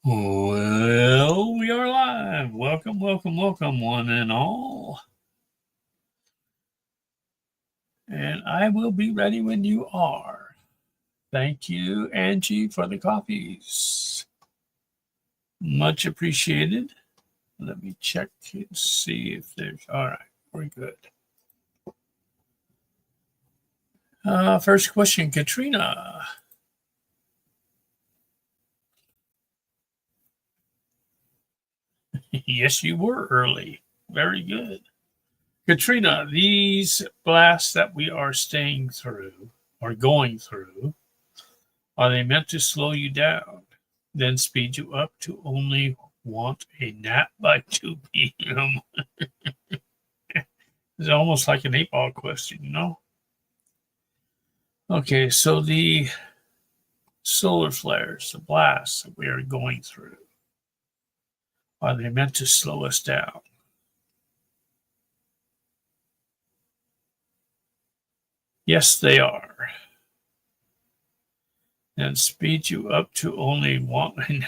Well, we are live. Welcome, welcome, welcome, one and all. And I will be ready when you are. Thank you, Angie, for the copies. Much appreciated. Let me check and see if there's. All right, we're good. First question, Katrina. Yes, you were early. Very good. Katrina, these blasts that we are staying through or going through, are they meant to slow you down, then speed you up to only want a nap by 2 p.m.? It's almost like an 8-ball question, you know? Okay, so the solar flares, the blasts that we are going through, are they meant to slow us down? Yes, they are. And speed you up to only wanting.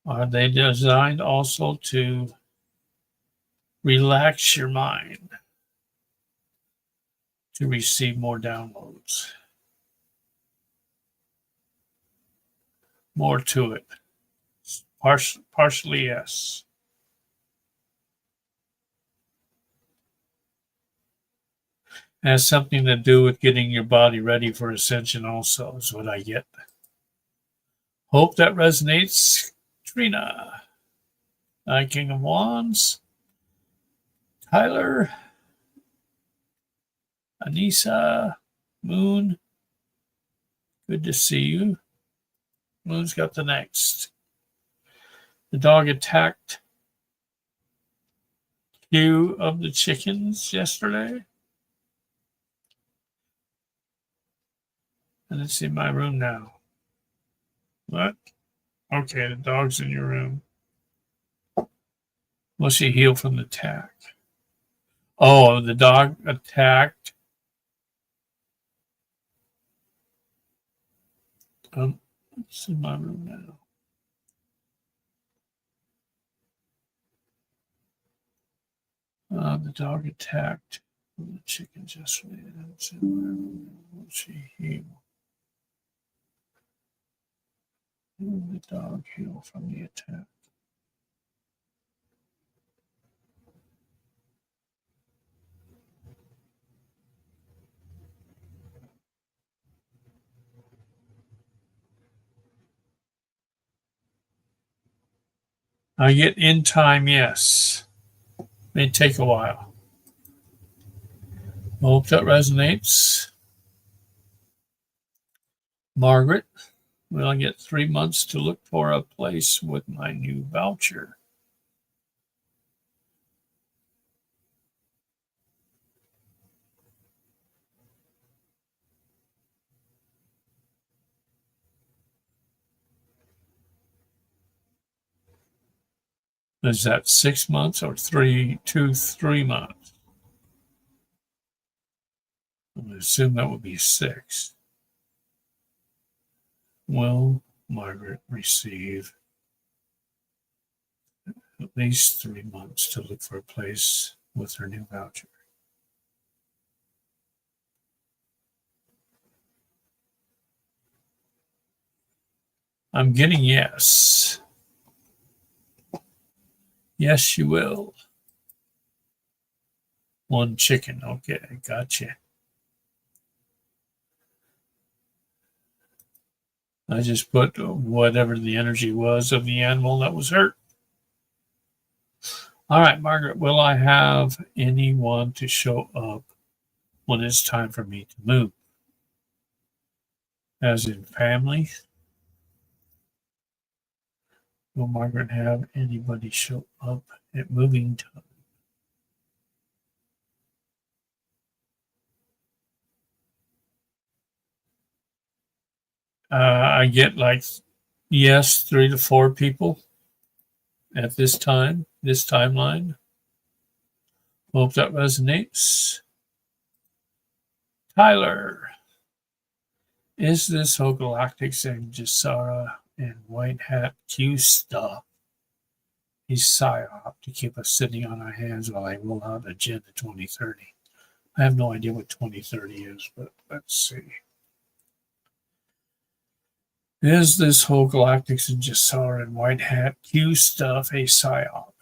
Are they designed also to relax your mind to receive more downloads? More to it. Partially, yes. Has something to do with getting your body ready for ascension also, is what I get. Hope that resonates. Trina, King of Wands, Tyler, Anissa, Moon, good to see you. Moon's got the next. The dog attacked few of the chickens yesterday. And it's in my room now. What? Okay, the dog's in your room. Will she heal from the attack? Oh, the dog attacked. It's in my room now. The dog attacked the chickens yesterday. It's in my room. Will she heal? Will the dog heal from the attack? I get in time, yes. May take a while. Hope that resonates. Margaret, will I get 3 months to look for a place with my new voucher? Is that 6 months or 3 months? I would assume that would be 6. Will Margaret receive at least 3 months to look for a place with her new voucher? I'm getting yes. Yes, she will. 1 chicken. Okay, gotcha. I just put whatever the energy was of the animal that was hurt. All right, Margaret, will I have anyone to show up when it's time for me to move? As in family? Will Margaret have anybody show up at moving time? I get like, yes, 3 to 4 people at this time, this timeline. Hope that resonates. Tyler, Is this whole galactic Samjasara and white hat Q stuff a psyop to keep us sitting on our hands while I roll out Agenda 2030? I have no idea what 2030 is, but let's see. Is this whole galactic Samjasara and white hat Q stuff a psyop?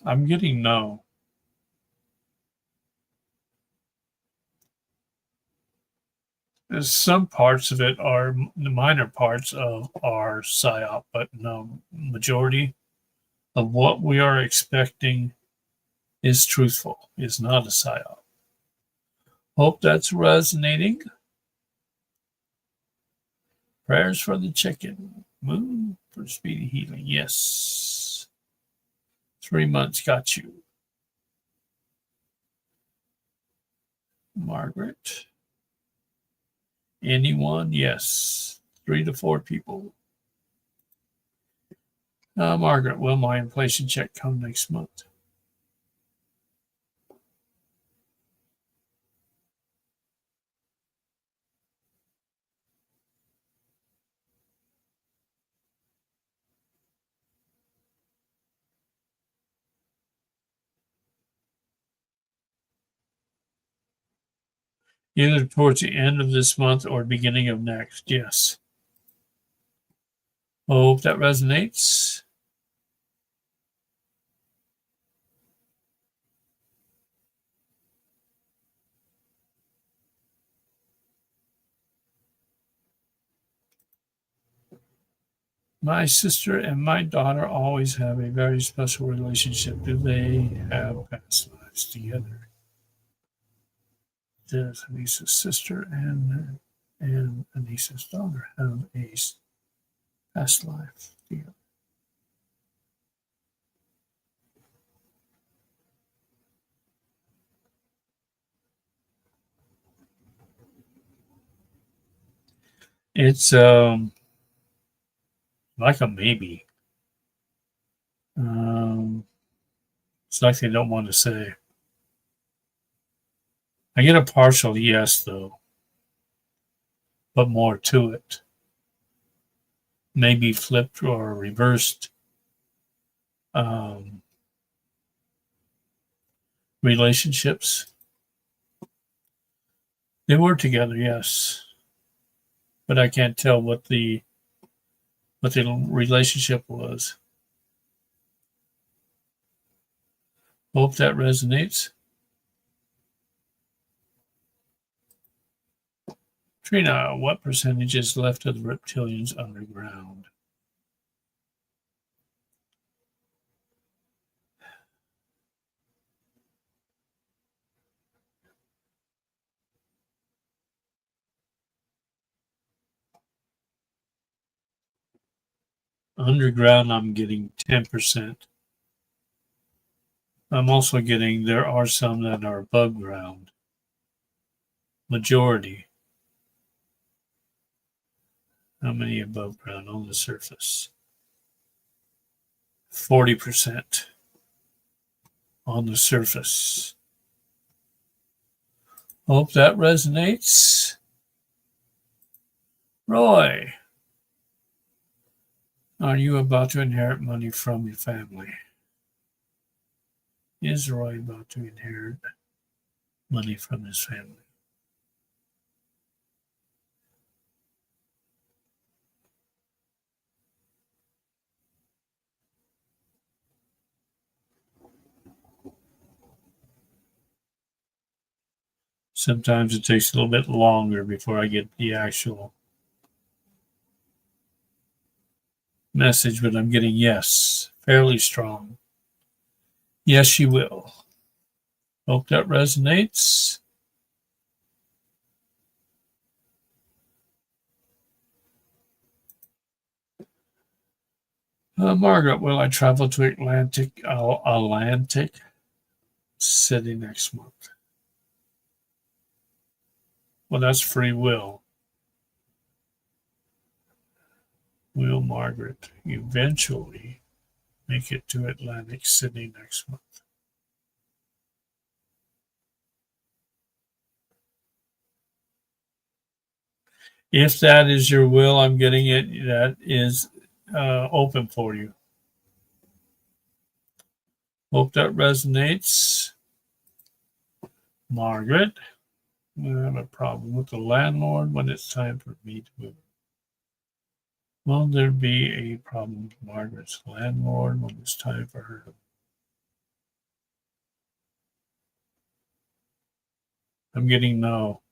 I'm getting no. Some parts of it are the minor parts of our psyop, but no, majority of what we are expecting is truthful, is not a psyop. Hope that's resonating. Prayers for the chicken. Moon for speedy healing. Yes. 3 months got you. Margaret. Anyone? Yes. 3 to 4 people. Margaret, will my inflation check come next month? Either towards the end of this month or beginning of next. Yes. Hope that resonates. My sister and my daughter always have a very special relationship. Do they have past lives together? Does Anissa's sister and Anissa's daughter have a past life together? It's like a maybe. It's like they don't want to say. I get a partial yes, though, but more to it. Maybe flipped or reversed relationships. They were together, yes, but I can't tell what the relationship was. Hope that resonates. Trina, what percentage is left of the reptilians underground? Underground, I'm getting 10%. I'm also getting there are some that are above ground. Majority. How many above ground on the surface? 40% on the surface. Hope that resonates. Roy, are you about to inherit money from your family? Is Roy about to inherit money from his family? Sometimes it takes a little bit longer before I get the actual message, but I'm getting yes, fairly strong. Yes, she will. Hope that resonates. Margaret, will I travel to Atlantic City next month? Well, that's free will. Will Margaret eventually make it to Atlantic City next month? If that is your will, I'm getting it. That is open for you. Hope that resonates. Margaret, I have a problem with the landlord when it's time for me to move. Will there be a problem with Margaret's landlord when it's time for her to move? I'm getting no.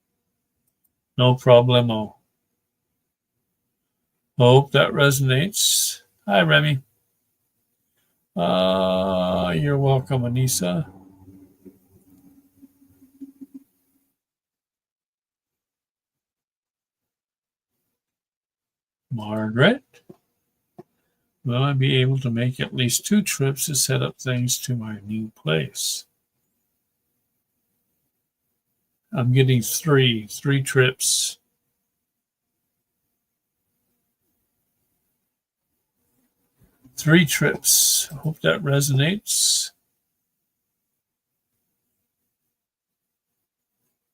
No problemo. Hope that resonates. Hi, Remy. You're welcome, Anissa. Margaret, will I be able to make at least 2 trips to set up things to my new place? I'm getting three trips. 3 trips. Hope that resonates.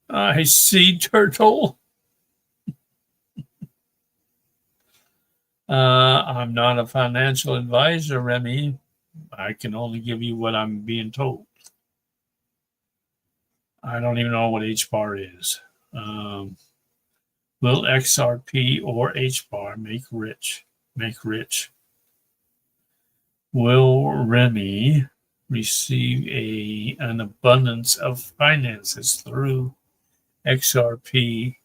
I see, turtle. I'm not a financial advisor, Remy. I can only give you what I'm being told. I don't even know what H bar is. Will XRP or H bar make rich? Will Remy receive an abundance of finances through XRP?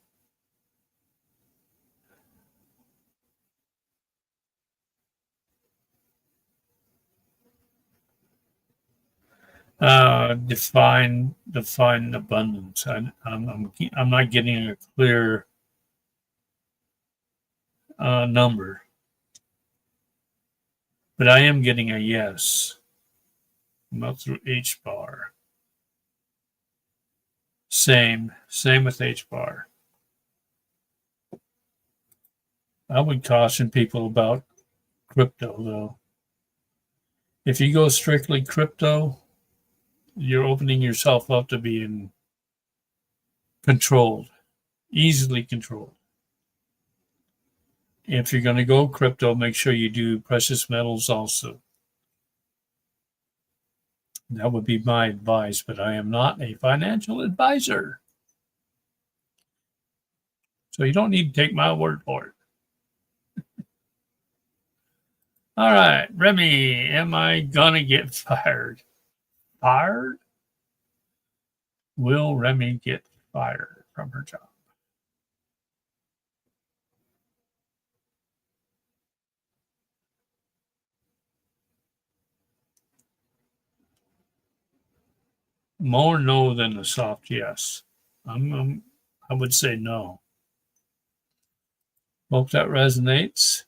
Define abundance. I'm not getting a clear number, but I am getting a yes. Not through H bar. Same with H bar. I would caution people about crypto, though. If you go strictly crypto, you're opening yourself up to being controlled, easily controlled. If you're going to go crypto, make sure you do precious metals also. That would be my advice, but I am not a financial advisor. So you don't need to take my word for it. All right, Remy, am I going to get fired? Fired? Will Remy get fired from her job? More no than a soft yes. I would say no. Hope that resonates.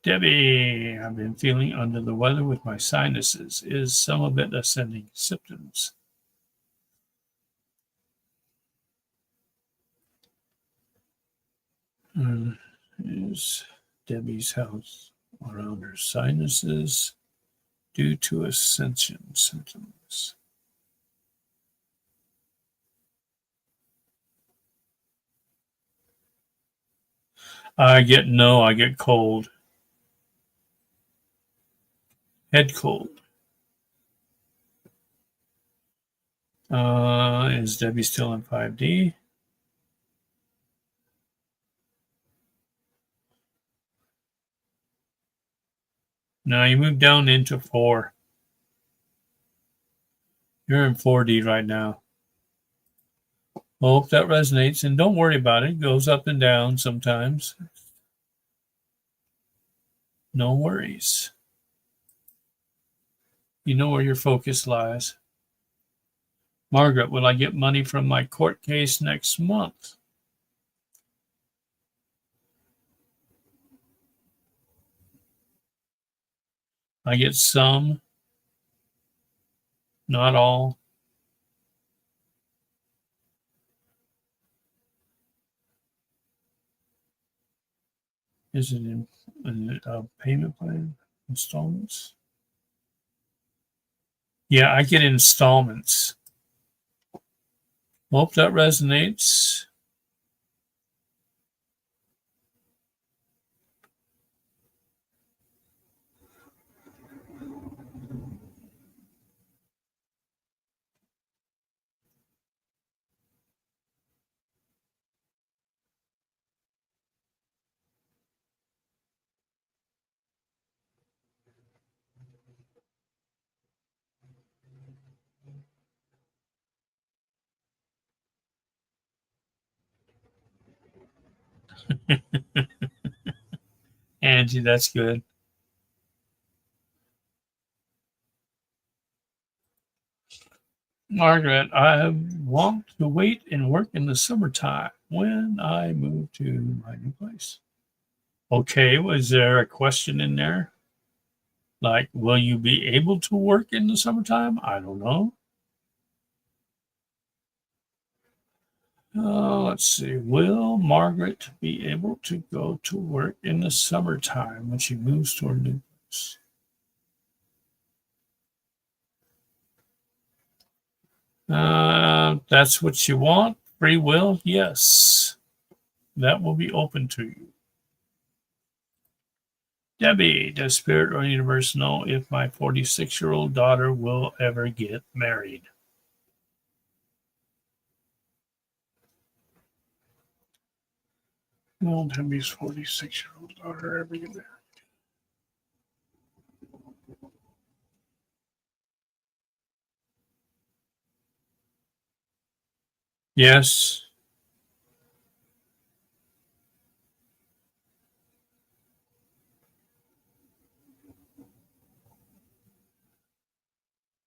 Debbie, I've been feeling under the weather with my sinuses. Is some of it ascending symptoms? Is Debbie's health around her sinuses due to ascension symptoms? I get cold. Head cold. Is Debbie still in 5D? No, you move down into 4. You're in 4D right now. Hope that resonates, and don't worry about it. It goes up and down sometimes. No worries. You know where your focus lies. Margaret, will I get money from my court case next month? I get some, not all. Is it in a payment plan? Installments? Yeah, I get installments. Hope that resonates. Angie, that's good. Margaret, I want to wait and work in the summertime when I move to my new place. Okay, was there a question in there? Like, will you be able to work in the summertime? I don't know. Let's see. Will Margaret be able to go to work in the summertime when she moves to her new place? That's what you want. Free will? Yes. That will be open to you. Debbie, does Spirit or Universe know if my 46-year-old daughter will ever get married? Will Debbie's 46-year-old daughter ever get married? Yes.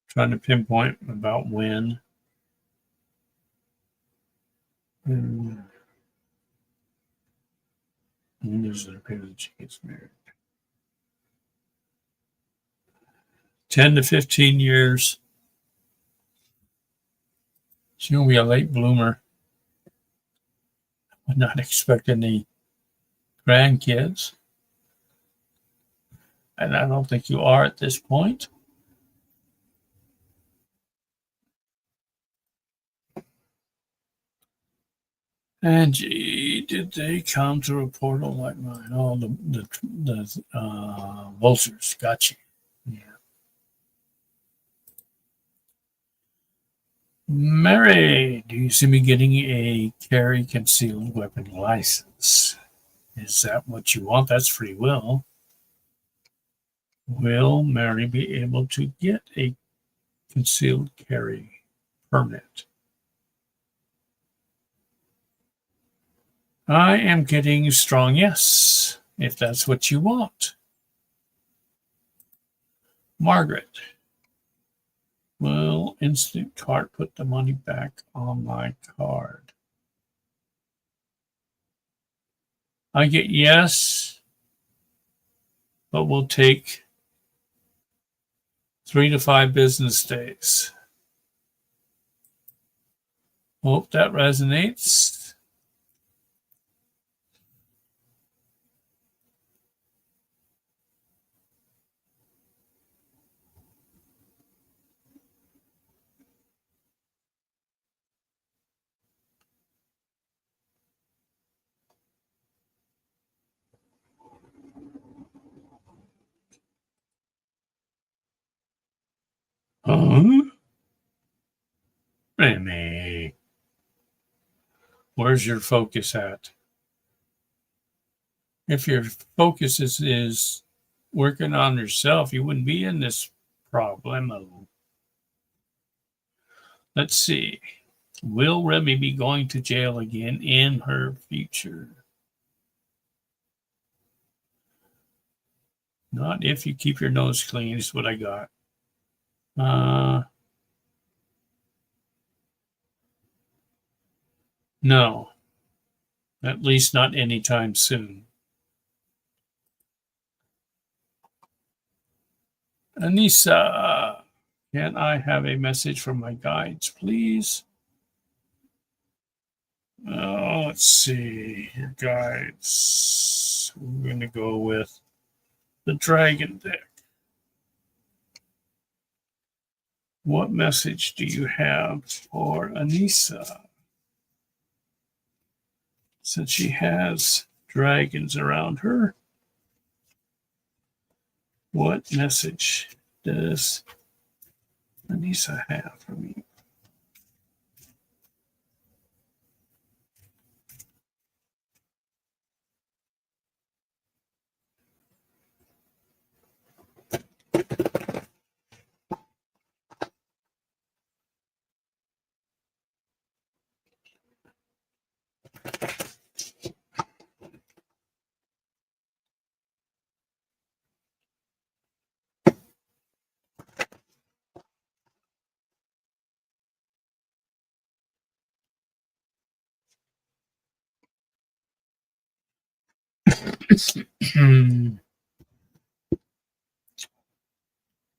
Trying to pinpoint about when. When does it appear that she gets married? 10 to 15 years. She's going to be a late bloomer. I'm not expecting any grandkids. And I don't think you are at this point. Angie, did they come through a portal like mine? Oh, the vultures. Got you. Yeah. Mary, do you see me getting a carry concealed weapon license? Is that what you want? That's free will. Will Mary be able to get a concealed carry permit? I am getting strong yes, if that's what you want. Margaret, will Instant Cart put the money back on my card? I get yes, but we'll take 3 to 5 business days. Hope that resonates. Huh? Remy, where's your focus at? If your focus is working on yourself, you wouldn't be in this problem. Let's see. Will Remy be going to jail again in her future? Not if you keep your nose clean, is what I got. No, at least not anytime soon. Anissa, can I have a message from my guides, please? Oh, let's see. Your guides. we're going to go with the dragon deck. What message do you have for Anissa? Since she has dragons around her, what message does Anissa have for me?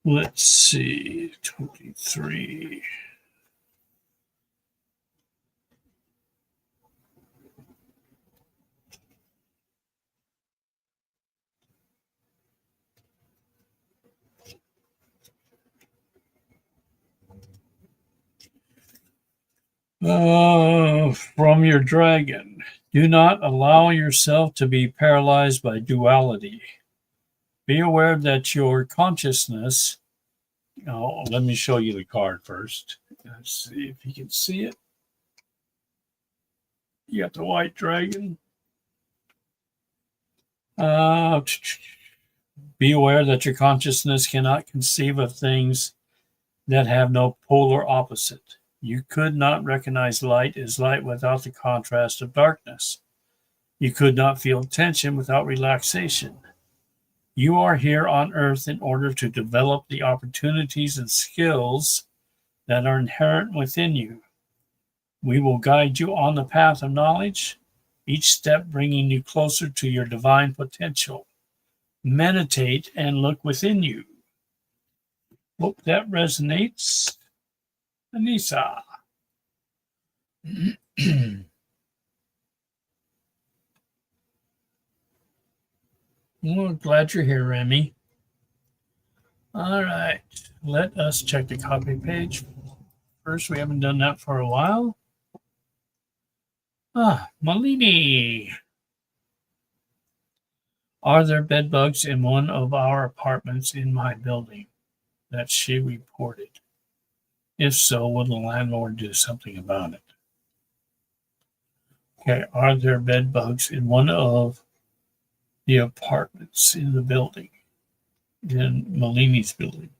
Let's see, 23. From your dragon, do not allow yourself to be paralyzed by duality. Be aware that your consciousness. Oh, let me show you the card first. Let's see if you can see it. You got the white dragon. Be aware that your consciousness cannot conceive of things that have no polar opposite. You could not recognize light as light without the contrast of darkness. You could not feel tension without relaxation. You are here on earth in order to develop the opportunities and skills that are inherent within you. We will guide you on the path of knowledge, each step bringing you closer to your divine potential. Meditate and look within you. Hope that resonates. Anissa. Well, glad you're here, Remy. All right, let us check the copy page first. We haven't done that for a while. Malini. Are there bed bugs in one of our apartments in my building? That she reported. If so, will the landlord do something about it? Okay, are there bed bugs in one of the apartments in the building, in Malini's building?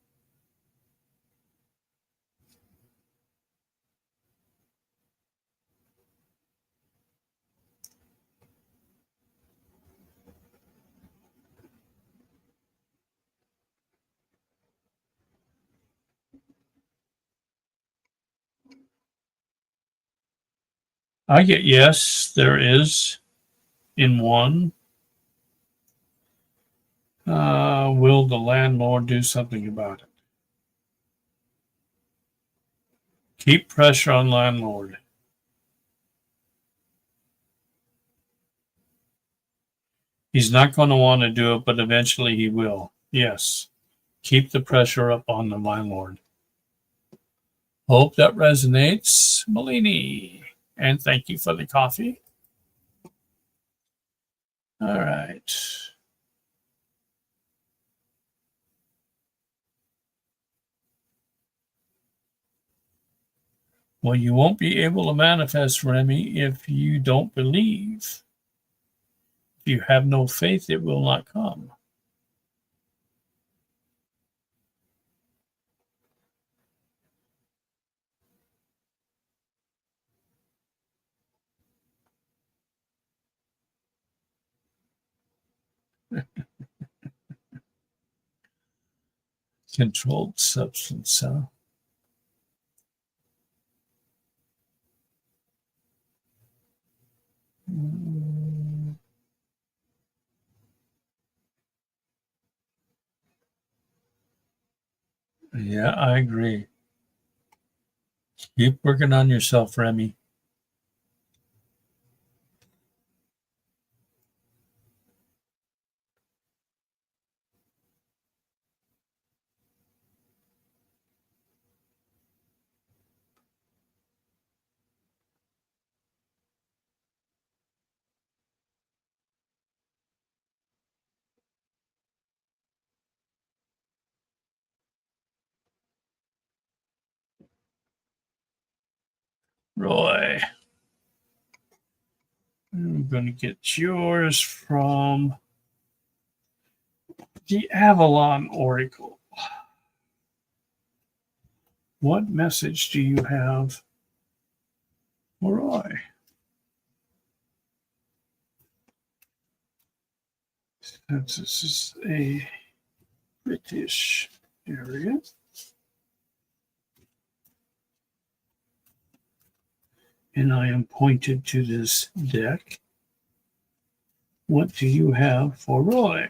I get yes, there is in one. Will the landlord do something about it? Keep pressure on landlord. He's not going to want to do it, but eventually he will. Yes. Keep the pressure up on the landlord. Hope that resonates, Malini. And thank you for the coffee. All right. Well, you won't be able to manifest, Remy, if you don't believe. If you have no faith, it will not come. Controlled substance, huh? Yeah, I agree. Keep working on yourself, Remy. Roy. I'm going to get yours from the Avalon Oracle. What message do you have for Roy? Since this is a British area, and I am pointed to this deck, what do you have for Roy?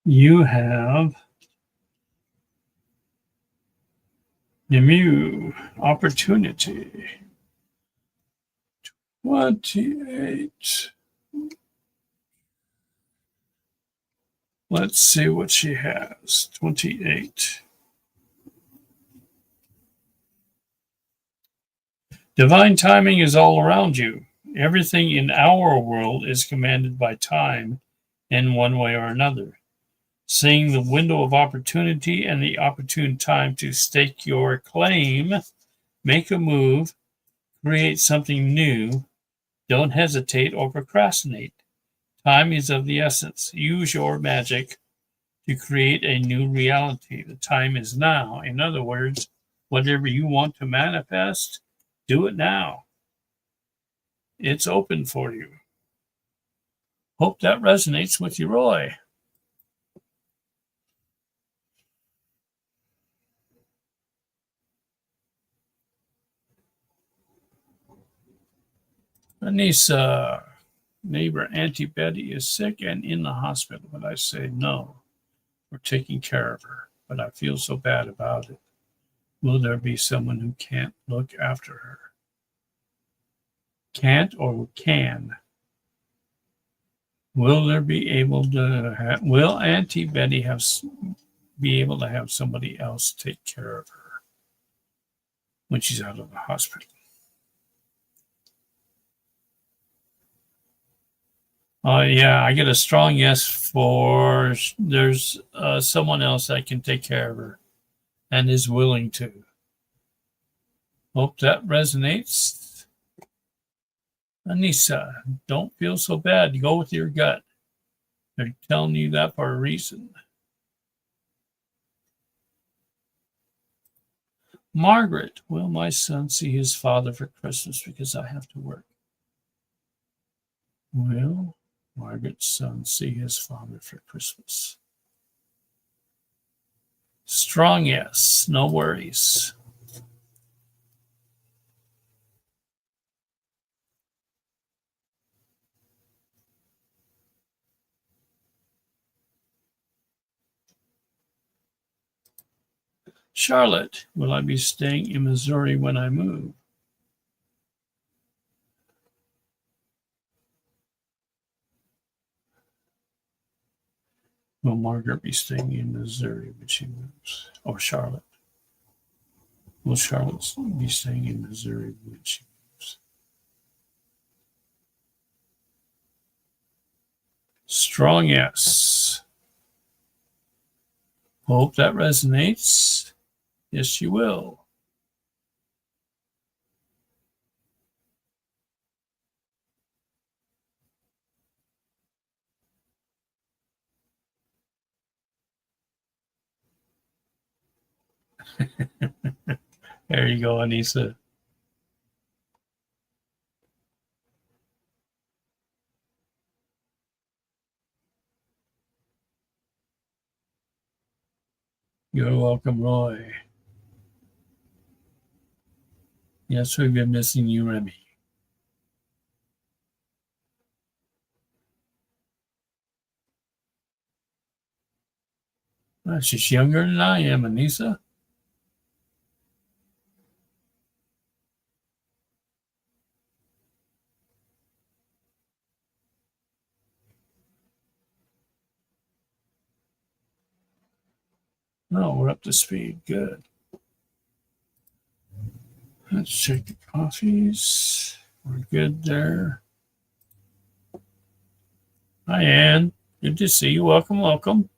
You have Nemu Opportunity 28. Let's see what she has. 28. Divine timing is all around you. Everything in our world is commanded by time in one way or another. Seeing the window of opportunity and the opportune time to stake your claim, make a move, create something new. Don't hesitate or procrastinate. Time is of the essence. Use your magic to create a new reality. The time is now. In other words, whatever you want to manifest, do it now. It's open for you. Hope that resonates with you, Roy. Anissa, neighbor Auntie Betty is sick and in the hospital, but I say no. We're taking care of her, but I feel so bad about it. Will there be someone who can't look after her? Can't or can? Will there be able to will Auntie Betty be able to have somebody else take care of her when she's out of the hospital? Yeah, I get a strong yes for there's someone else that can take care of her and is willing to. Hope that resonates. Anissa, don't feel so bad. Go with your gut. They're telling you that for a reason. Margaret, will my son see his father for Christmas because I have to work? Will Margaret's son see his father for Christmas? Strong yes, no worries. Charlotte, will I be staying in Missouri when I move? Will Margaret be staying in Missouri when she moves? Or Charlotte? Will Charlotte be staying in Missouri when she moves? Strong yes. Hope that resonates. Yes, you will. There you go, Anissa. You're welcome, Roy. Yes, we've been missing you, Remy. She's younger than I am, Anissa. No, we're up to speed. Good. Let's check the coffees. We're good there. Hi, Ann. Good to see you. Welcome, welcome.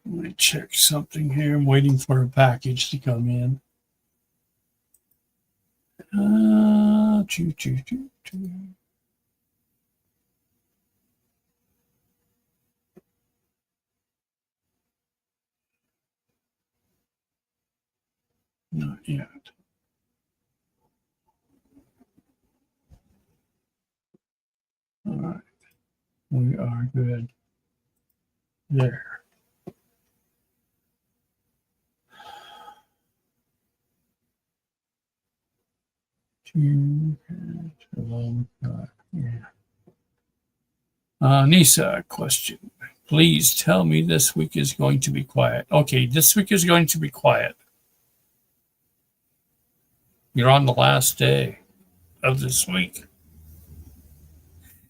Let me check something here. I'm waiting for a package to come in. Choo, choo, choo, choo. Not yet. All right. We are good. There. Two, yeah. Nisa, question. Please tell me this week is going to be quiet. Okay, this week is going to be quiet. You're on the last day of this week.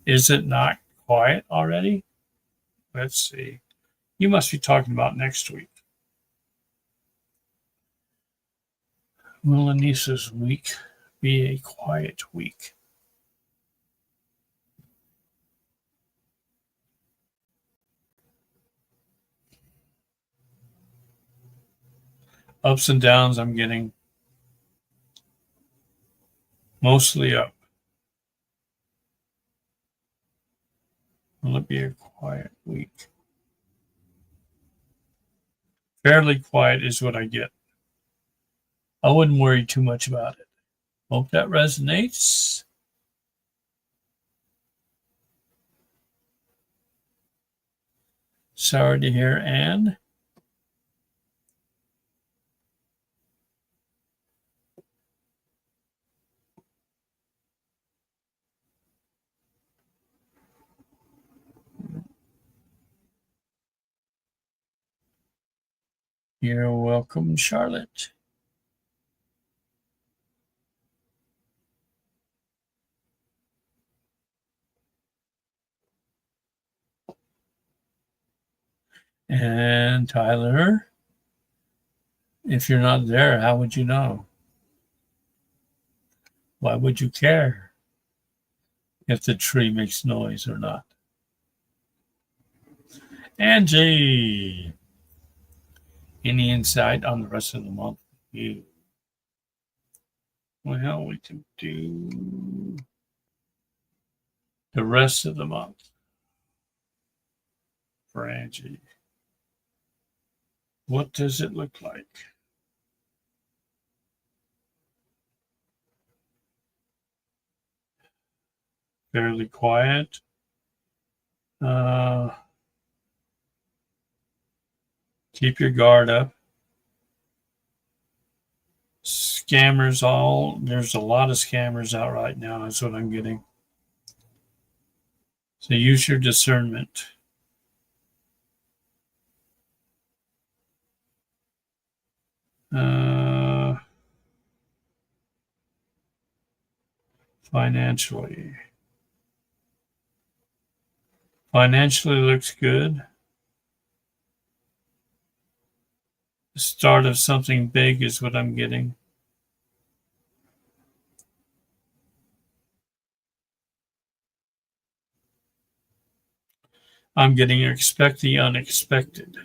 Is it not quiet already? Let's see. You must be talking about next week. Will Anissa's week be a quiet week? Ups and downs, I'm getting mostly up. Will it be a quiet week? Fairly quiet is what I get. I wouldn't worry too much about it. Hope that resonates. Sorry to hear, Anne. You're welcome, Charlotte. And Tyler, if you're not there, how would you know? Why would you care if the tree makes noise or not? Angie, any insight on the rest of the month? You, well, we can do the rest of the month for Angie. What does it look like? Fairly quiet. Keep your guard up. Scammers, there's a lot of scammers out right now, is what I'm getting. So use your discernment. Financially. Financially looks good. The start of something big is what I'm getting. I'm getting expect the unexpected,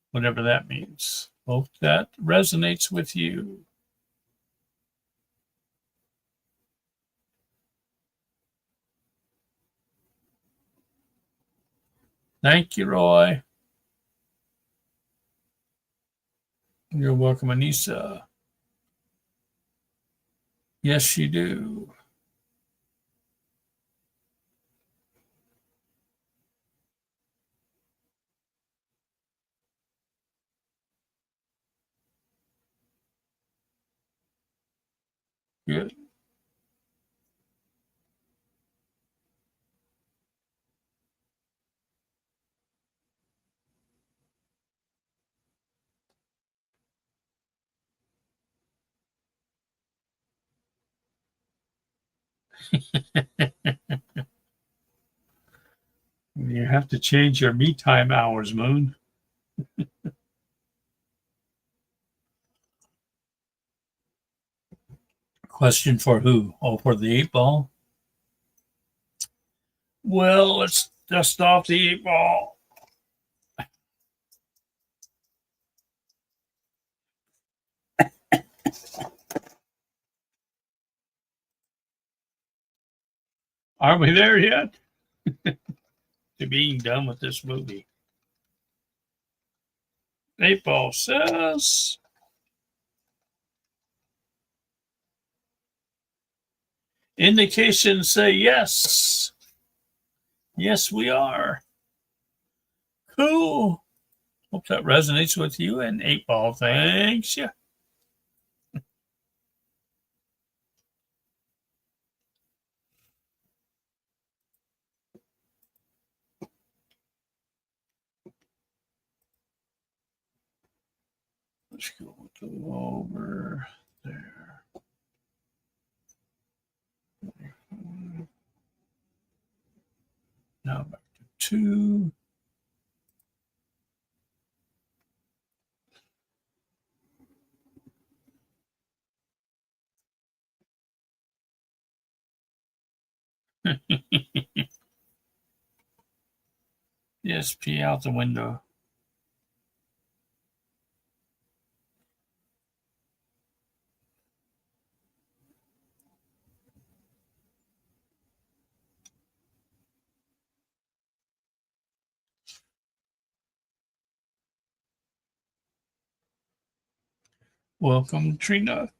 whatever that means. Hope that resonates with you. Thank you, Roy. You're welcome, Anissa. Yes, you do. Good. You have to change your me time hours, Moon. Question for who? Oh, for the 8 ball? Well, let's dust off the 8 ball. Are we there yet? To being done with this movie. 8 ball says indications say yes. Yes, we are. Cool. Hope that resonates with you. And 8 ball, thanks. Yeah. Let's go over there. Now back to 2. Yes, pee out the window. Welcome, Trina.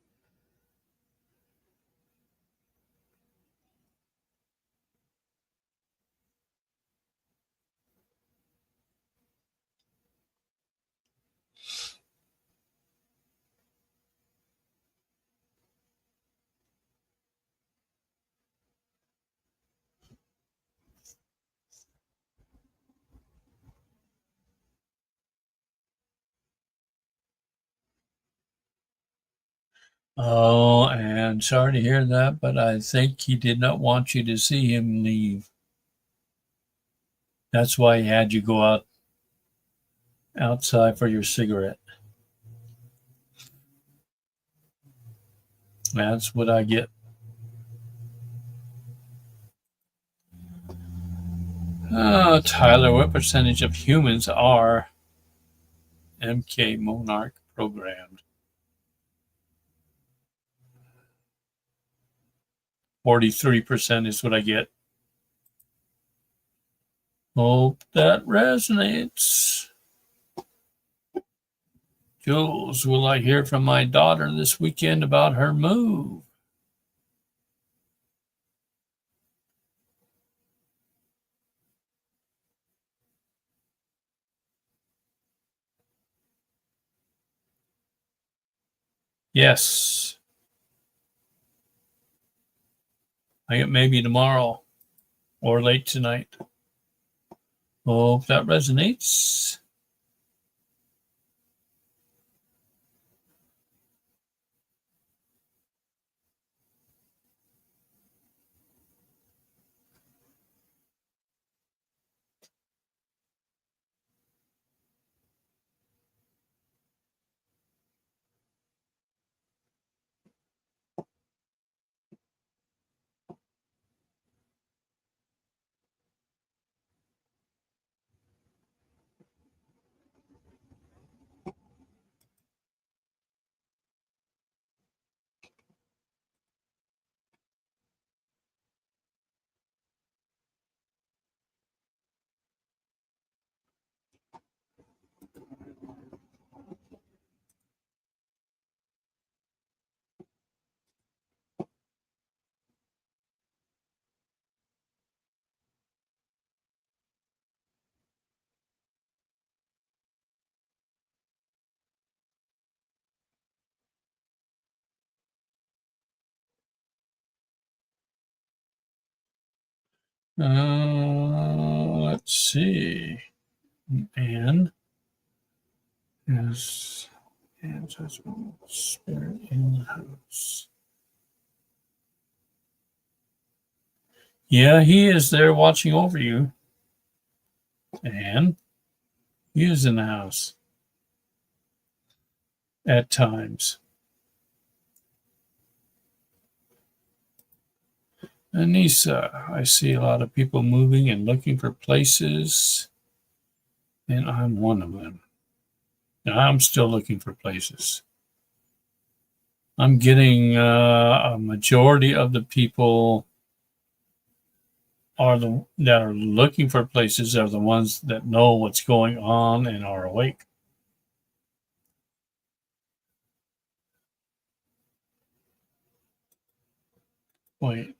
Oh, and sorry to hear that, but I think he did not want you to see him leave. That's why he had you go outside for your cigarette. That's what I get. Tyler, what percentage of humans are MK Monarch programmed? 43% is what I get. Hope that resonates. Jules, will I hear from my daughter this weekend about her move? Yes. I get maybe tomorrow or late tonight. Hope that resonates. Let's see. Anne is Anne's husband, spirit in the house. Yeah, he is there watching over you. And he is in the house at times. Anissa, I see a lot of people moving and looking for places, and I'm one of them. I'm still looking for places. I'm getting a majority of the people that are looking for places are the ones that know what's going on and are awake. Wait,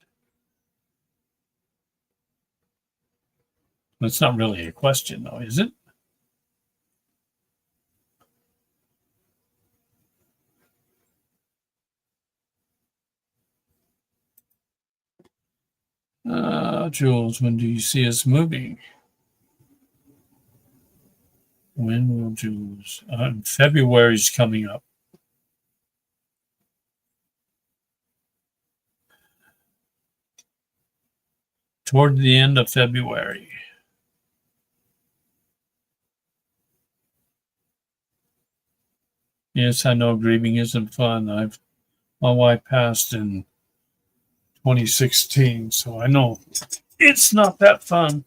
that's not really a question, though, is it? Jules, when do you see us moving? When will Jules? February's coming up. Toward the end of February. Yes, I know grieving isn't fun. My wife passed in 2016, so I know it's not that fun.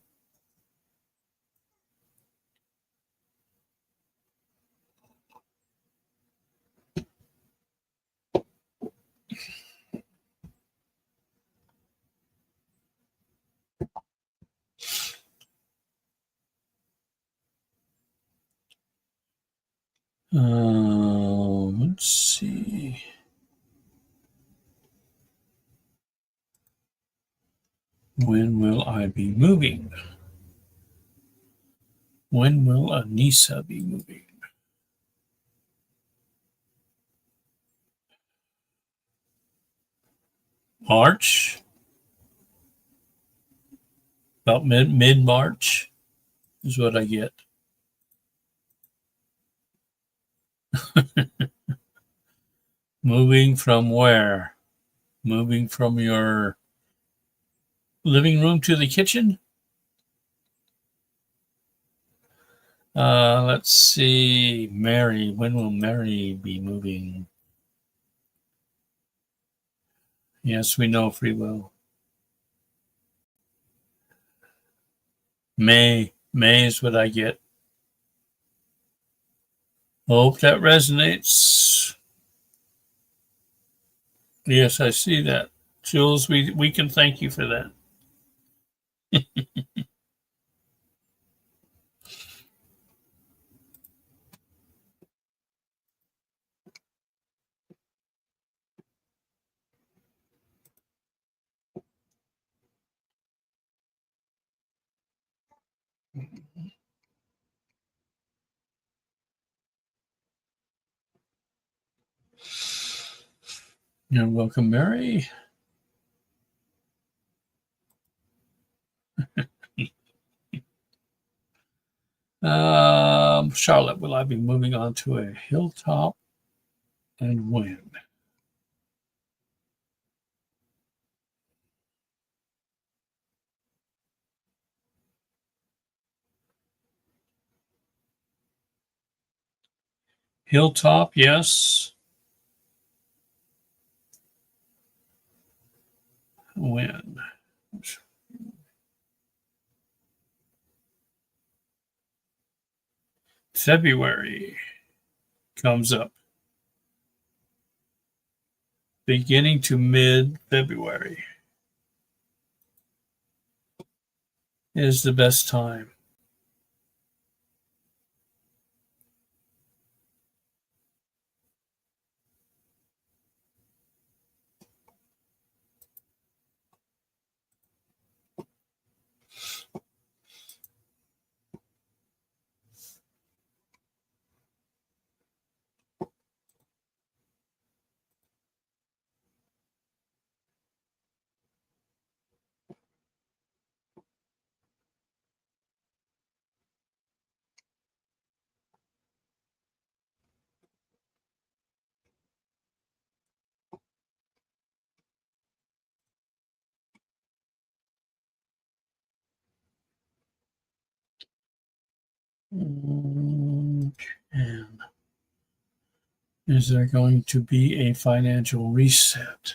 Let's see. When will I be moving? When will Anissa be moving? March? About mid March is what I get. Moving from where? Moving from your living room to the kitchen? Let's see. Mary, when will Mary be moving? Yes, we know free will. May. May is what I get. Hope that resonates. Yes, I see that. Jules, we can thank you for that. You're welcome, Mary. Charlotte, will I be moving on to a hilltop and when? Hilltop, yes. When? February comes up. Beginning to mid February is the best time. And is there going to be a financial reset?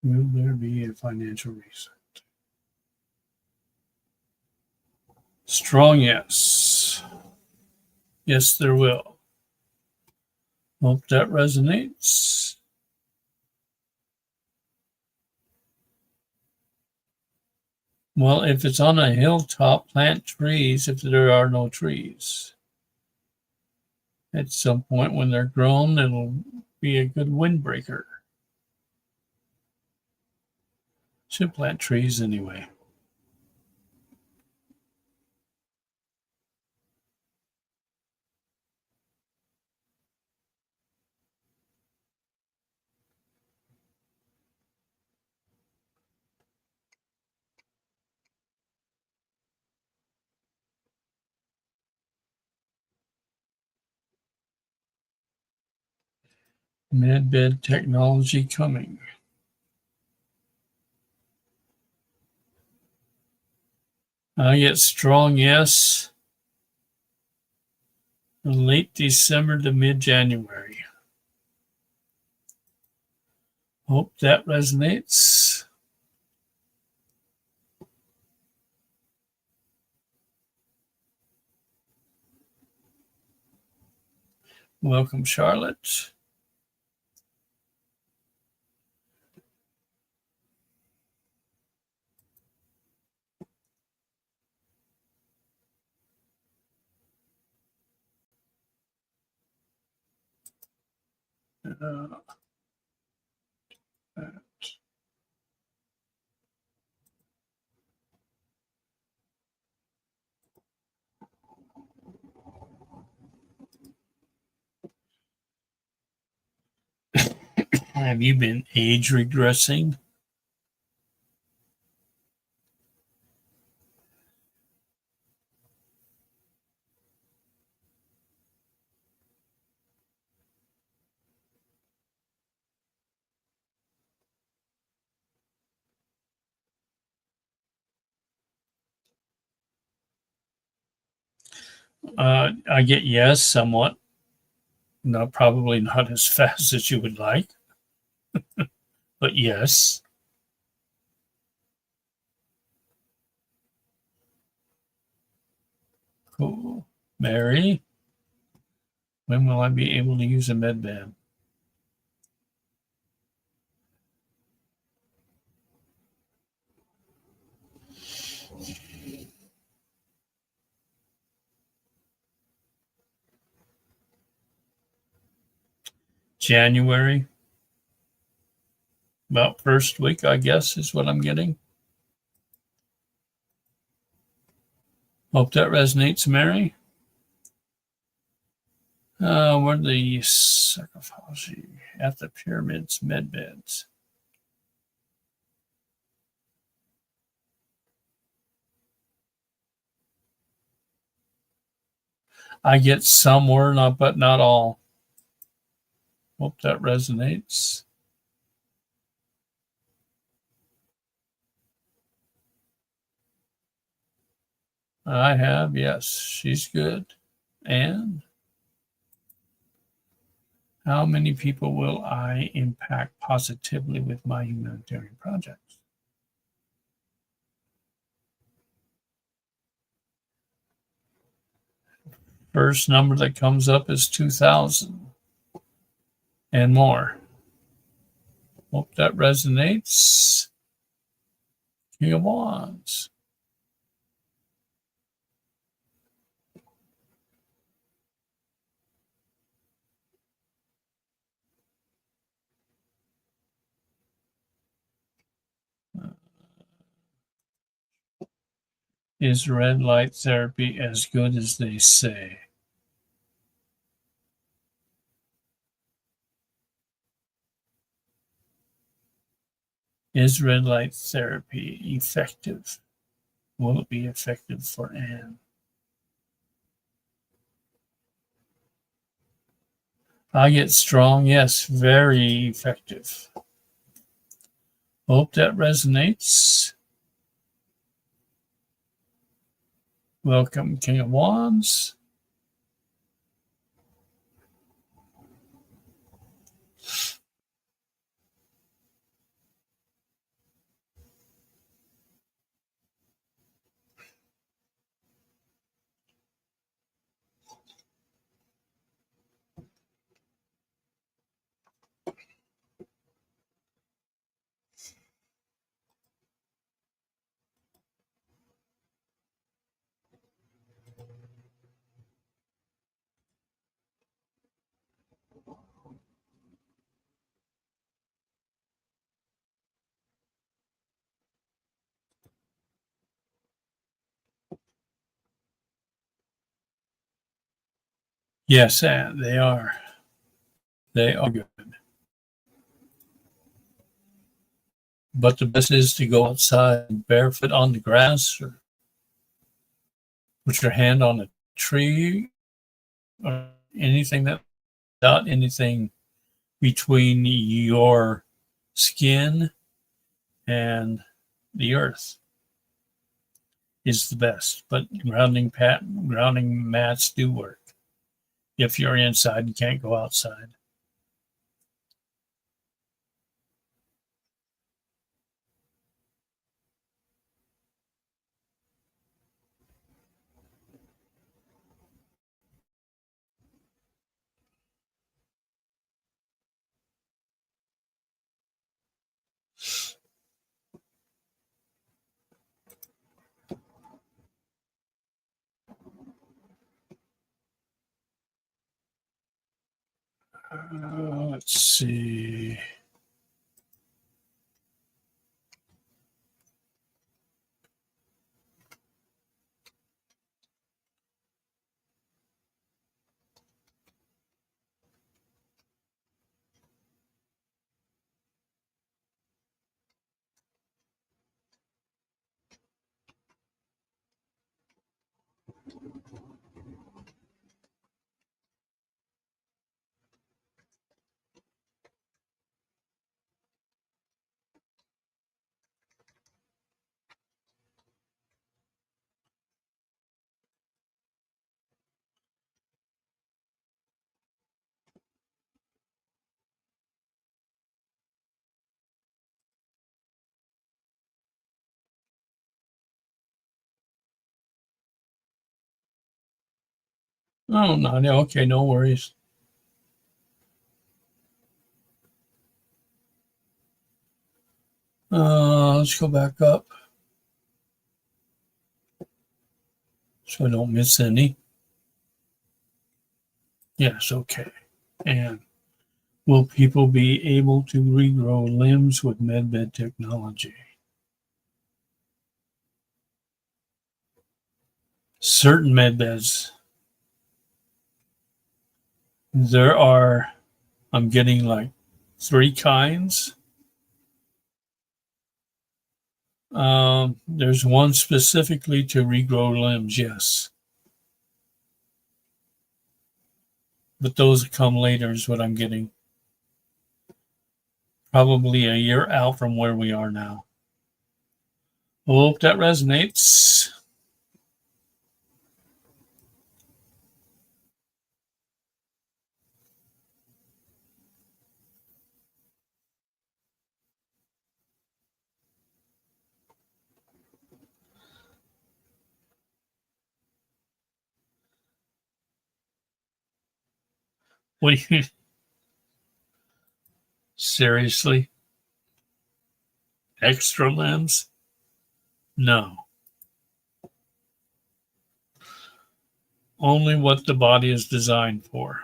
Will there be a financial reset? Strong yes. Yes, there will. Hope that resonates. Well, if it's on a hilltop, plant trees if there are no trees. At some point when they're grown, it'll be a good windbreaker. Should plant trees anyway. Medbed technology coming. I get strong yes. Late December to mid-January. Hope that resonates. Welcome, Charlotte. Have you been age regressing? I get yes, somewhat. No, probably not as fast as you would like, but yes. Cool. Mary, when will I be able to use a med band? January, about first week, I guess, is what I'm getting. Hope that resonates, Mary. Where the sarcophagi at the pyramids, med beds. I get somewhere, but not all. Hope that resonates. I have, yes, she's good. And how many people will I impact positively with my humanitarian projects? First number that comes up is 2,000 and more. Hope that resonates. King of Wands. Is red light therapy as good as they say? Is red light therapy effective? Will it be effective for Anne? I get strong, yes, very effective. Hope that resonates. Welcome, King of Wands. Yes, they are. They are good. But the best is to go outside barefoot on the grass or put your hand on a tree or anything that without anything between your skin and the earth is the best. But grounding mats do work if you're inside and can't go outside. Let's see. Oh, no, okay, no worries. Let's go back up so I don't miss any. Yes, okay. And will people be able to regrow limbs with medbed technology? Certain medbeds. There are, I'm getting like 3 kinds. There's one specifically to regrow limbs, yes. But those come later is what I'm getting. Probably a year out from where we are now. Hope that resonates. What do you seriously? Extra limbs? No. Only what the body is designed for.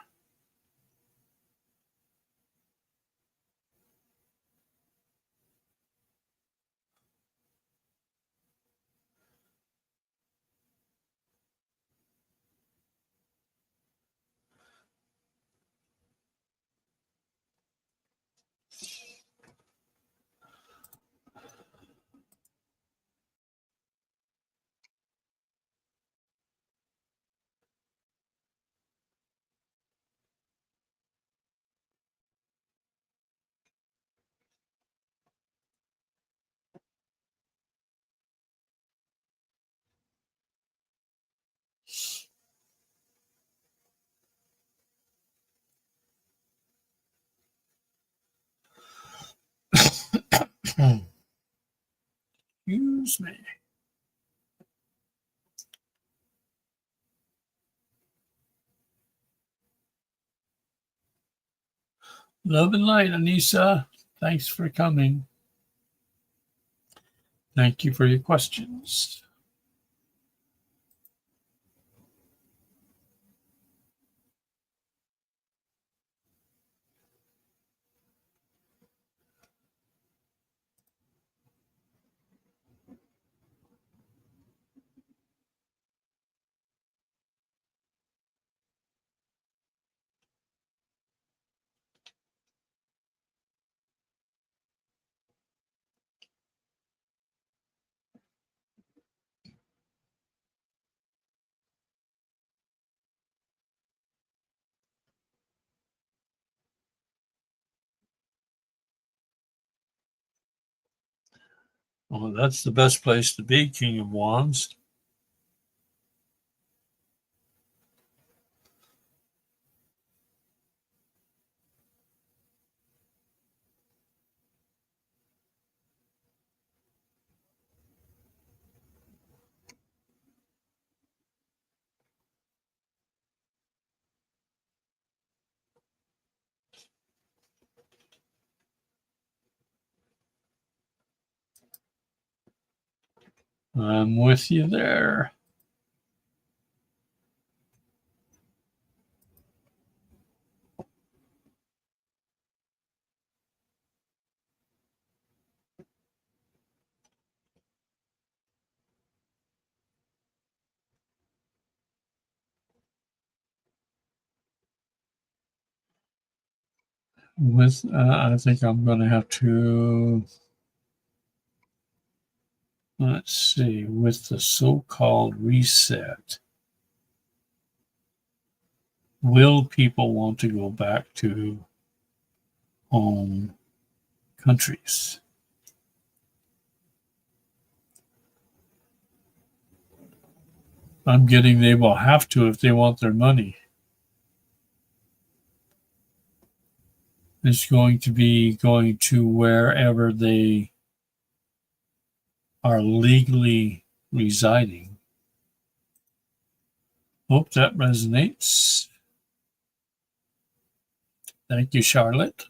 Excuse me. Love and light, Anissa. Thanks for coming. Thank you for your questions. Well, that's the best place to be, King of Wands. I'm with you there. I think I'm going to have to, let's see, with the so-called reset, will people want to go back to home countries? I'm getting they will have to if they want their money. It's going to be going to wherever they are legally residing. Hope that resonates. Thank you, Charlotte.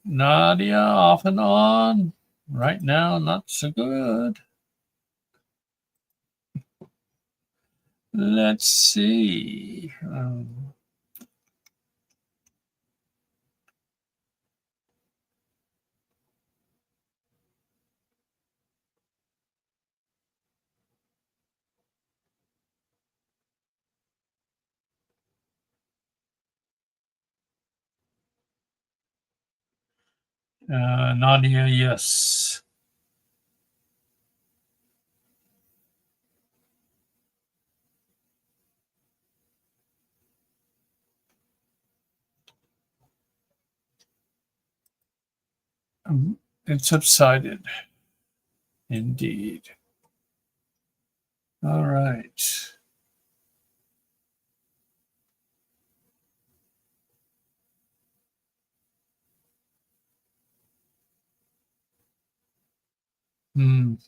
Nadia, off and on. Right now, not so good. Let's see. Nadia, yes. It subsided. Indeed. All right. And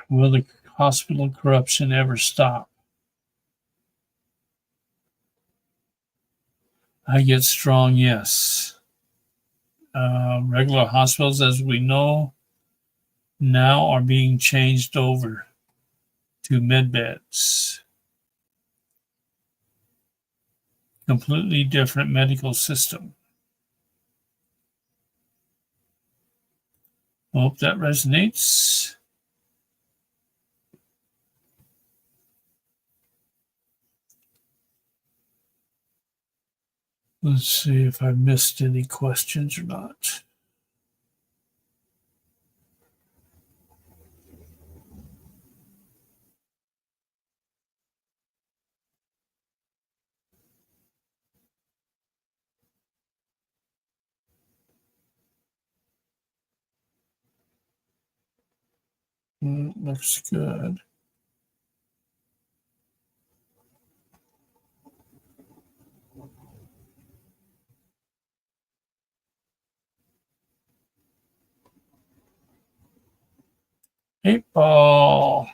will the hospital corruption ever stop? I get strong, yes. Regular hospitals, as we know, now are being changed over to med beds. Completely different medical system. Hope that resonates. Let's see if I missed any questions or not. Looks good. Eight ball.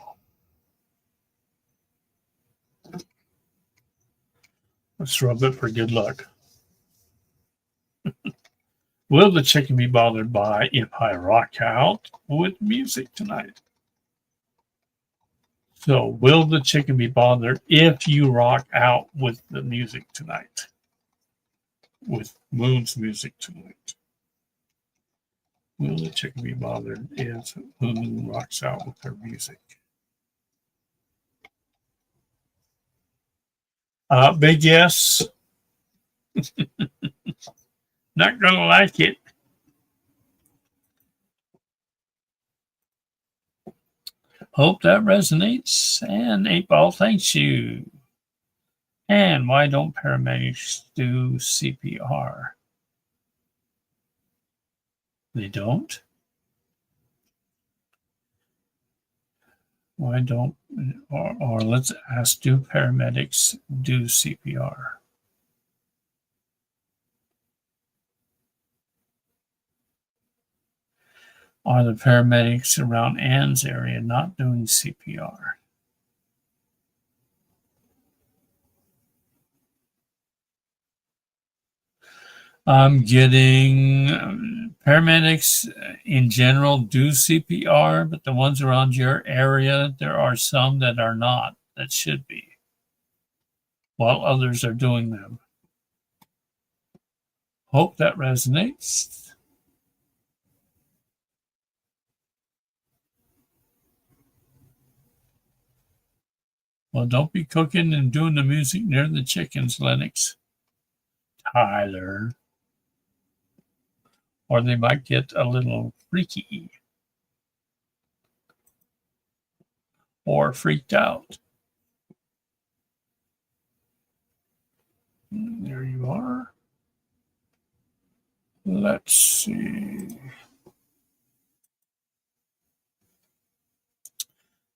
Let's rub it for good luck. Will the chicken be bothered by if I rock out with music tonight? So, will the chicken be bothered if you rock out with the music tonight? With Moon's music tonight? Will the chicken be bothered if Moon rocks out with her music? Big yes. Not gonna like it. Hope that resonates. And 8 ball, thanks you. And why don't paramedics do CPR? They don't? Why don't, or let's ask, do paramedics do CPR? Are the paramedics around Anne's area not doing CPR? I'm getting paramedics in general do CPR, but the ones around your area, there are some that are not, that should be, while others are doing them. Hope that resonates. Well, don't be cooking and doing the music near the chickens, Lennox. Tyler. Or they might get a little freaky or freaked out. There you are. Let's see.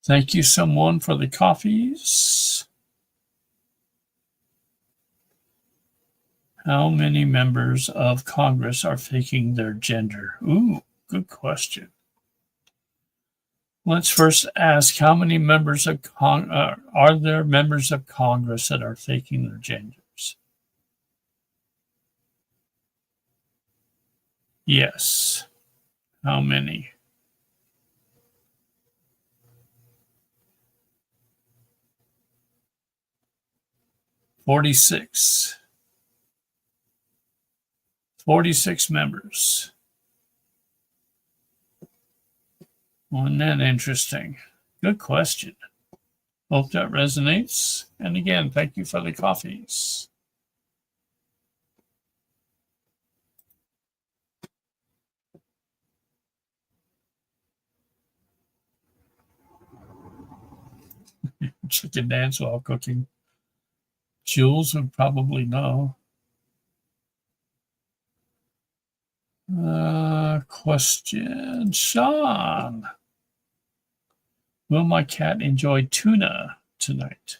Thank you, someone, for the coffees. How many members of Congress are faking their gender? Ooh, good question. Let's first ask, how many members of are there members of Congress that are faking their genders? Yes. How many? "46." 46 members. Wasn't that interesting? Good question. Hope that resonates. And again, thank you for the coffees. Chicken dance while cooking. Jules would probably know. Question. Sean. Will my cat enjoy tuna tonight?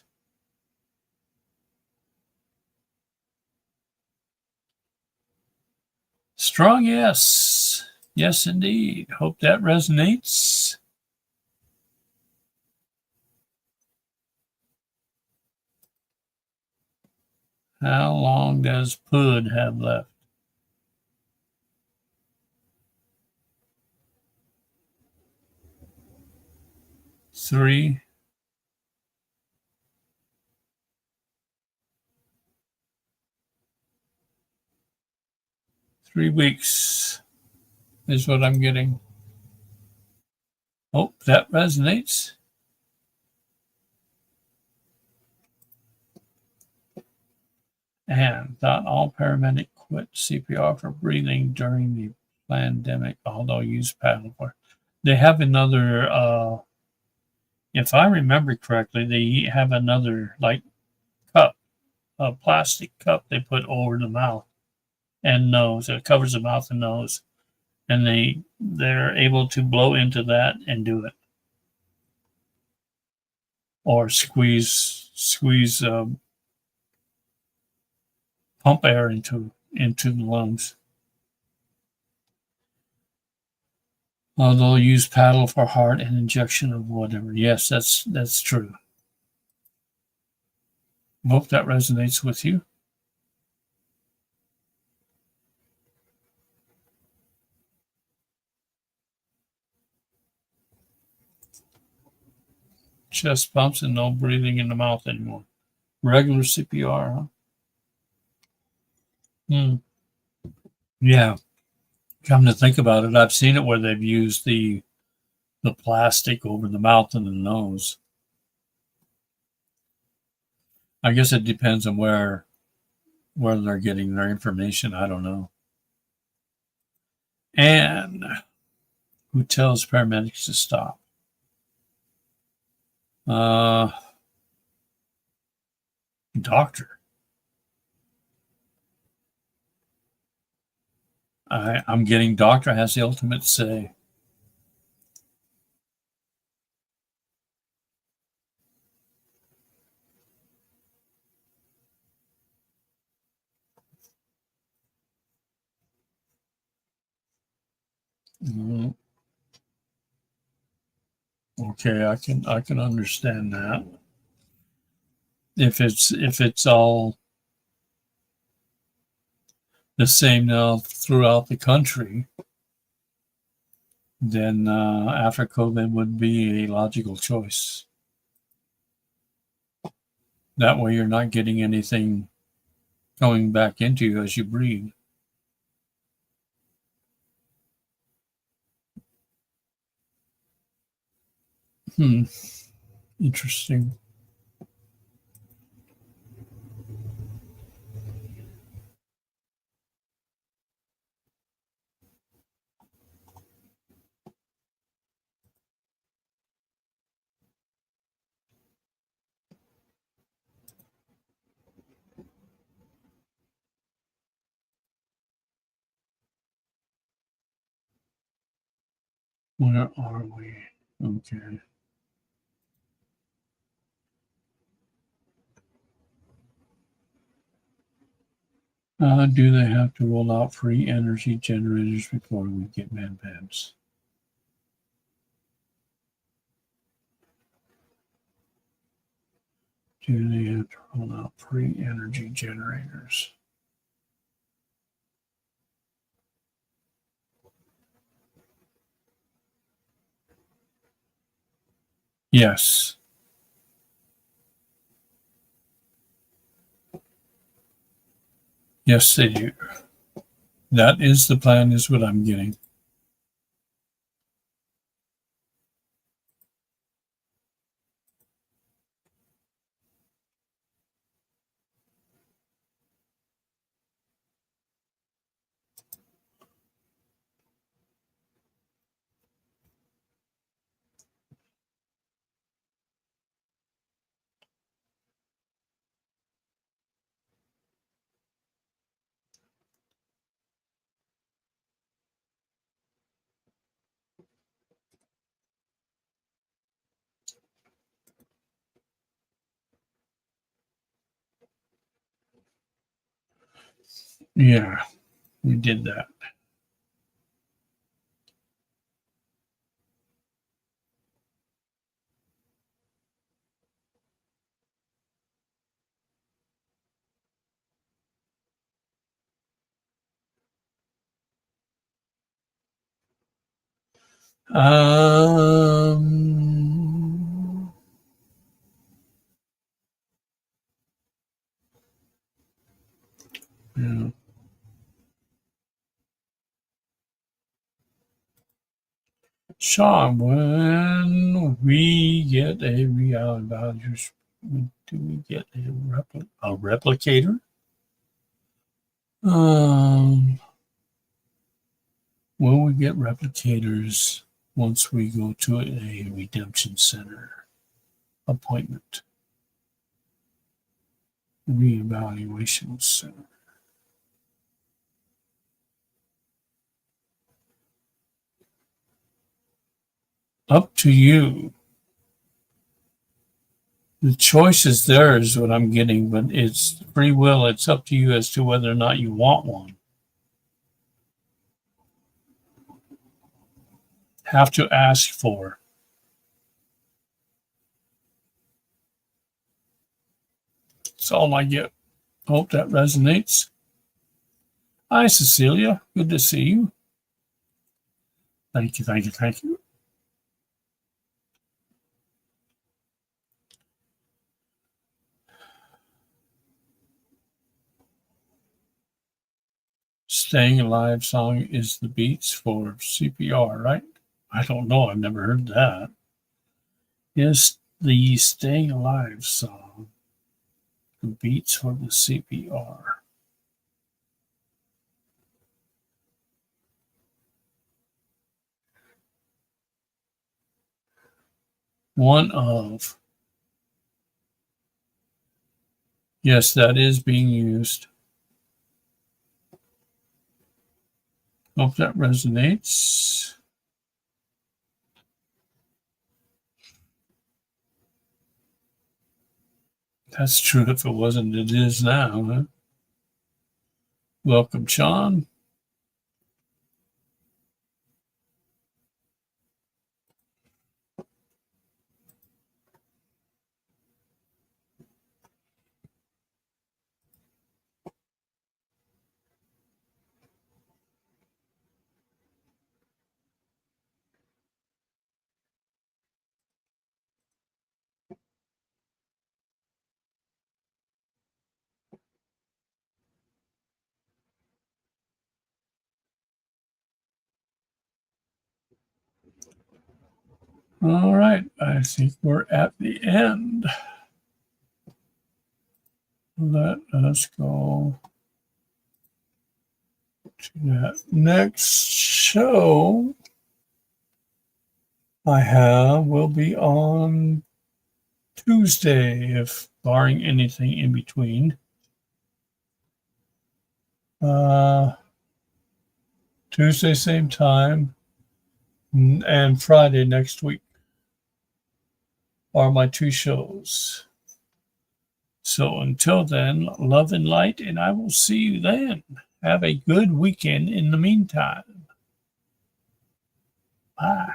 Strong yes. Yes, indeed. Hope that resonates. How long does Pud have left? Three weeks is what I'm getting. Hope that resonates. And thought all paramedics quit CPR for breathing during the pandemic, although used paddle for. They have another, if I remember correctly, they have another like cup, a plastic cup they put over the mouth and nose. It covers the mouth and nose, and they're able to blow into that and do it. or squeeze pump air into the lungs. They'll use paddle for heart and injection of whatever. Yes, that's true. Hope that resonates with you. Chest pumps and no breathing in the mouth anymore. Regular CPR, huh? Yeah. Come to think about it, I've seen it where they've used the plastic over the mouth and the nose. I guess it depends on where they're getting their information. I don't know. And who tells paramedics to stop? Doctor. I'm getting doctor has the ultimate say. Mm, okay, I can understand that. If it's all the same now throughout the country, then Africa then would be a logical choice. That way, you're not getting anything going back into you as you breathe. Interesting. Where are we? Okay. Do they have to roll out free energy generators before we get med beds? Do they have to roll out free energy generators? Yes. Yes, they do. That is the plan, is what I'm getting. Yeah, we did that. Yeah. Sean, when we get a reality values, do we get a replicator? Will we get replicators once we go to a redemption center appointment? Reevaluation center. Up to you. The choice is there is what I'm getting, but it's free will. It's up to you as to whether or not you want one. Have to ask for. That's all I get. Hope that resonates. Hi, Cecilia. Good to see you. Thank you, thank you, thank you. Staying Alive song is the beats for CPR, right? I don't know. I've never heard that. Is the Staying Alive song the beats for the CPR? One of. Yes, that is being used. Hope that resonates. That's true. If it wasn't, it is now. Huh? Welcome, Sean. All right. I think we're at the end. Let us go to that next show I have will be on Tuesday, if barring anything in between. Tuesday, same time, and Friday next week are my two shows. So until then, love and light, and I will see you then. Have a good weekend in the meantime. Bye.